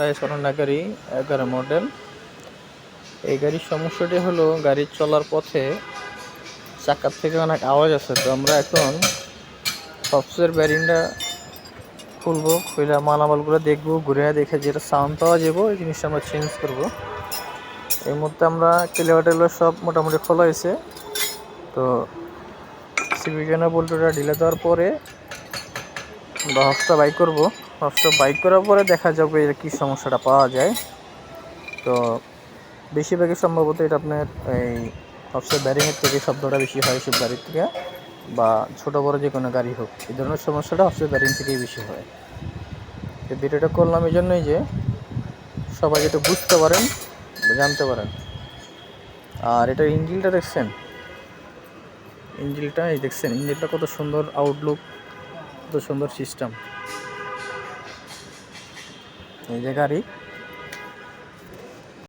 হান্ডাই সরনা গাড়ি 11 মডেল। এই গাড়ির সমস্যাটি হলো গাড়ি চলার পথে চাকার থেকে অনেক আওয়াজ আছে। তো আমরা এখন সফটওয়্যার ব্যারিংটা খুলবো, খুলে মালামালগুলো দেখবো, ঘুরে দেখে যেটা সাউন্ড পাওয়া যাবো এই জিনিসটা আমরা চেঞ্জ করব। এই মুহূর্তে আমরা ক্লিয়ার সব মোটামুটি খোলা হয়েছে। তো সিভিকেনা বল্টুটা ঢিলে দেওয়ার পরে আমরা হবসটা বাইক করবো। হবসটা বাইক করার পরে দেখা যাবে এর কী সমস্যাটা পাওয়া যায়। তো বেশিরভাগই সম্ভবত এটা আপনার এই হবসের ব্যারিংয়ের থেকে শব্দটা বেশি হয় এসব গাড়ির থেকে, বা ছোটো বড়ো যে কোনো গাড়ি হোক এই ধরনের সমস্যাটা হবসের ব্যারিং থেকেই বেশি হয়। এই ভিডিওটা করলাম এই জন্যই যে সবাই যেটা বুঝতে পারেন, জানতে পারেন। আর এটার ইঞ্জিনটা দেখছেন, ইঞ্জিনটা এই দেখছেন, ইঞ্জিনটা কত সুন্দর আউটলুক, কত সুন্দর সিস্টেম। এই যে গাড়ি